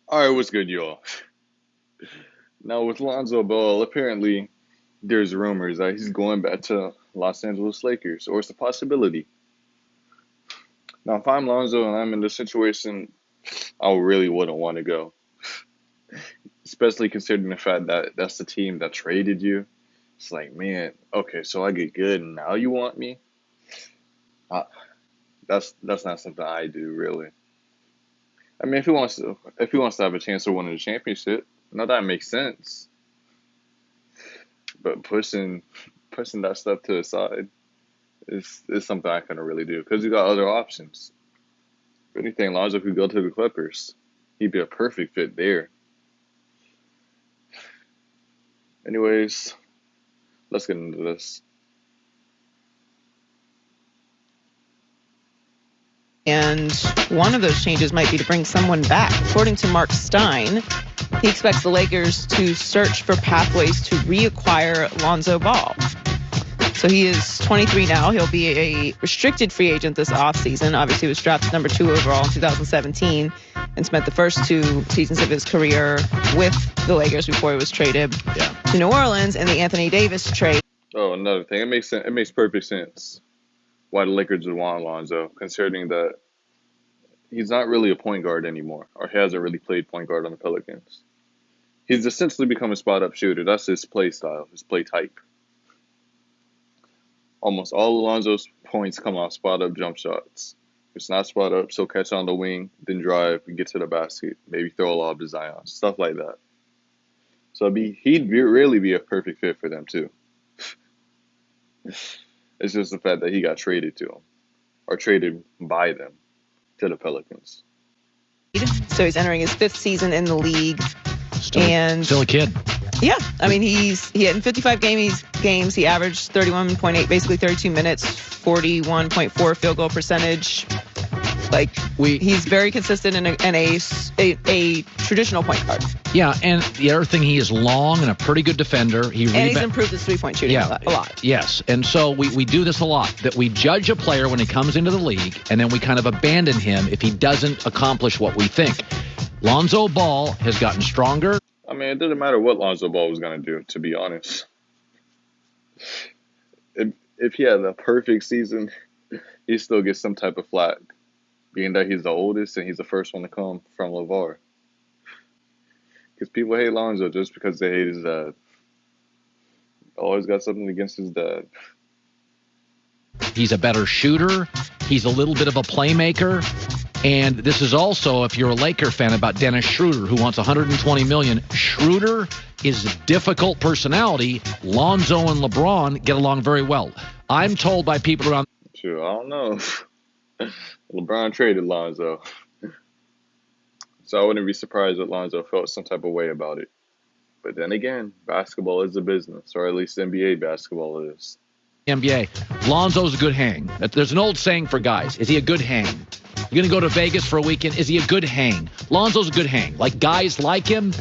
All right, what's good, y'all? Now, with Lonzo Ball, apparently there's rumors that he's going back to Los Angeles Lakers, or it's a possibility. Now, if I'm Lonzo and I'm in this situation, I really wouldn't want to go, especially considering the fact that that's the team that traded you. It's like, man, okay, so I get good, and now you want me? Uh, that's not something I do, really. I mean, if he wants to have a chance of winning the championship, now that makes sense. But pushing that stuff to the side is something I couldn't really do because you got other options. If anything, Lonzo could go to the Clippers. He'd be a perfect fit there. Anyways, let's get into this. And one of those changes might be to bring someone back. According to Mark Stein, he expects the Lakers to search for pathways to reacquire Lonzo Ball. So he is 23 now. He'll be a restricted free agent this offseason. Obviously, he was drafted number 2 overall in 2017 and spent the first 2 seasons of his career with the Lakers before he was traded to New Orleans in the Anthony Davis trade. Oh, another thing. It makes sense. It makes perfect sense why the Lakers would want Lonzo, considering that he's not really a point guard anymore, or he hasn't really played point guard on the Pelicans. He's essentially become a spot-up shooter. That's his play style, his play type. Almost all Lonzo's points come off spot-up jump shots. If it's not spot-up, so catch on the wing, then drive, and get to the basket, maybe throw a lob to Zion, stuff like that. So he'd really be a perfect fit for them, too. It's just the fact that he got traded to them, or traded by them to the Pelicans. So he's entering his 5th season in the league. Still a kid. Yeah, I mean, he had in 55 games, he averaged 31.8, basically 32 minutes, 41.4 field goal percentage. Like, he's very consistent and a traditional point guard. Yeah, and the other thing, he is long and a pretty good defender. And he's improved his three-point shooting a lot. Yes, and so we do this a lot, that we judge a player when he comes into the league, and then we kind of abandon him if he doesn't accomplish what we think. Lonzo Ball has gotten stronger. I mean, it didn't matter what Lonzo Ball was going to do, to be honest. If he had a perfect season, he still gets some type of flack, being that he's the oldest and he's the first one to come from LeVar. Because people hate Lonzo just because they hate his dad. Always got something against his dad. He's a better shooter. He's a little bit of a playmaker. And this is also, if you're a Laker fan, about Dennis Schroeder, who wants $120 million. Schroeder is a difficult personality. Lonzo and LeBron get along very well. I'm told by people around. Sure, I don't know. LeBron traded Lonzo. So I wouldn't be surprised if Lonzo felt some type of way about it. But then again, basketball is a business, or at least NBA basketball is. NBA. Lonzo's a good hang. There's an old saying for guys. Is he a good hang? You're going to go to Vegas for a weekend. Is he a good hang? Lonzo's a good hang. Like, guys like him.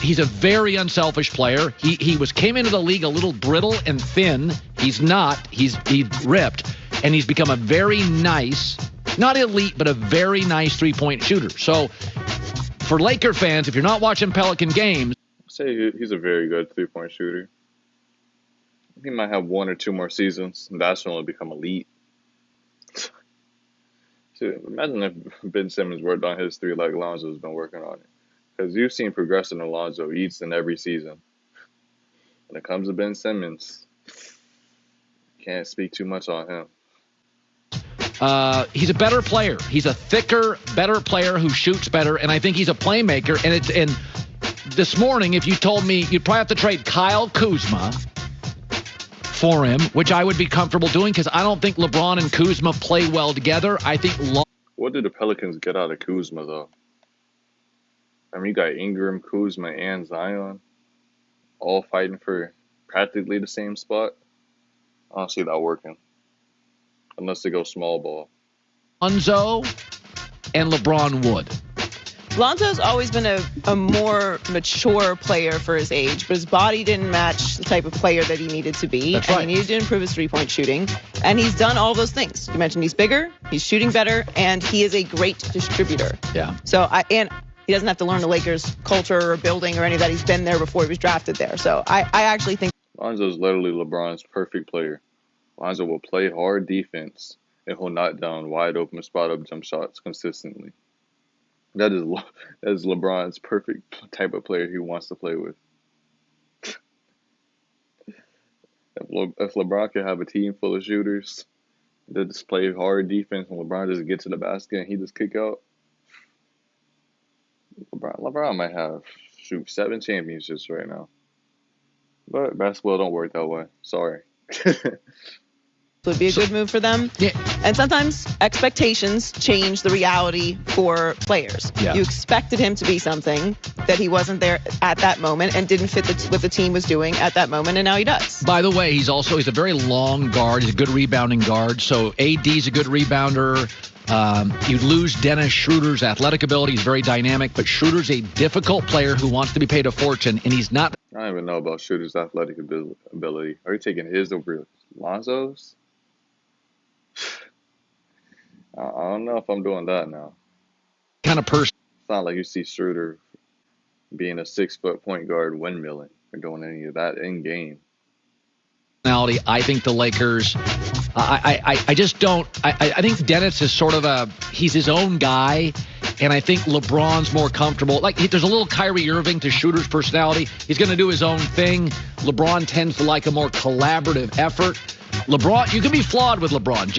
He's a very unselfish player. He came into the league a little brittle and thin. He's not. He's ripped. And he's become a very nice, not elite, but a very nice three-point shooter. So for Laker fans, if you're not watching Pelican games. I'd say he's a very good three-point shooter. He might have 1 or 2 more seasons, and that's when he'll become elite. Imagine if Ben Simmons worked on his 3 like Lonzo's been working on it. Because you've seen progression in Lonzo each and every season. When it comes to Ben Simmons, can't speak too much on him. He's a better player. He's a thicker, better player who shoots better, and I think he's a playmaker. And this morning, if you told me you'd probably have to trade Kyle Kuzma for him, which I would be comfortable doing because I don't think LeBron and Kuzma play well together. I think. What did the Pelicans get out of Kuzma, though? I mean, you got Ingram, Kuzma, and Zion all fighting for practically the same spot. I don't see that working. Unless they go small ball. Lonzo and LeBron would. Lonzo's always been a more mature player for his age, but his body didn't match the type of player that he needed to be. That's right. He needed to improve his three-point shooting, and he's done all those things. You mentioned he's bigger, he's shooting better, and he is a great distributor. Yeah. So He doesn't have to learn the Lakers culture or building or any of that. He's been there before he was drafted there. So I actually think Lonzo's literally LeBron's perfect player. Lonzo will play hard defense and he'll knock down wide open spot up jump shots consistently. That is LeBron's perfect type of player he wants to play with. If LeBron could have a team full of shooters that just play hard defense and LeBron just get to the basket and he just kick out, LeBron might have 7 championships right now. But basketball don't work that way. Sorry. would be a good move for them. Yeah. And sometimes expectations change the reality for players. Yeah. You expected him to be something that he wasn't there at that moment and didn't fit what the team was doing at that moment, and now he does. By the way, he's a very long guard. He's a good rebounding guard. So AD's a good rebounder. You lose Dennis Schroeder's athletic ability. He's very dynamic, but Schroeder's a difficult player who wants to be paid a fortune, and he's not. I don't even know about Schroeder's athletic ability. Are you taking his over Lonzo's? I don't know if I'm doing that now. Kind of person. It's not like you see Schroeder being a 6-foot point guard windmilling or doing any of that in game. I think the Lakers, I just don't. I think Dennis is sort of he's his own guy, and I think LeBron's more comfortable. Like, there's a little Kyrie Irving to Schroeder's personality. He's going to do his own thing. LeBron tends to like a more collaborative effort. LeBron, you can be flawed with LeBron.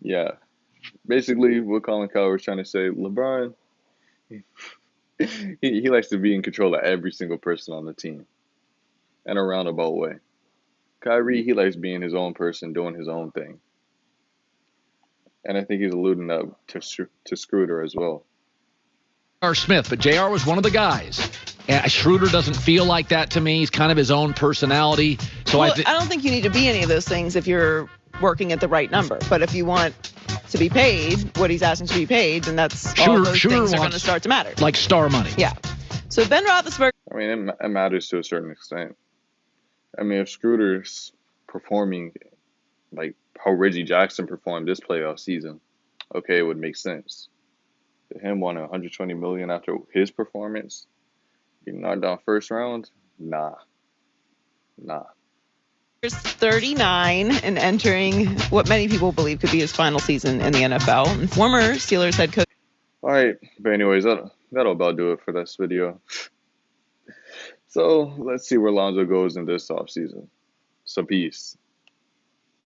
Yeah, basically what Colin Cowherd was trying to say, LeBron, he likes to be in control of every single person on the team in a roundabout way. Kyrie, he likes being his own person, doing his own thing. And I think he's alluding that to Schroeder as well. J.R. Smith, but J.R. was one of the guys. And Schroeder doesn't feel like that to me. He's kind of his own personality. So I don't think you need to be any of those things if you're working at the right number. But if you want to be paid what he's asking to be paid, then that's all those things are going to start to matter. Like star money. Yeah. So Ben Roethlisberger. I mean, it matters to a certain extent. I mean, if Schroeder's performing like how Reggie Jackson performed this playoff season, okay, it would make sense. But him wanting $120 million after his performance, getting knocked down first round, nah. 39 and entering what many people believe could be his final season in the NFL. And former Steelers head coach. All right, but anyways, that'll about do it for this video. So let's see where Lonzo goes in this offseason. So peace.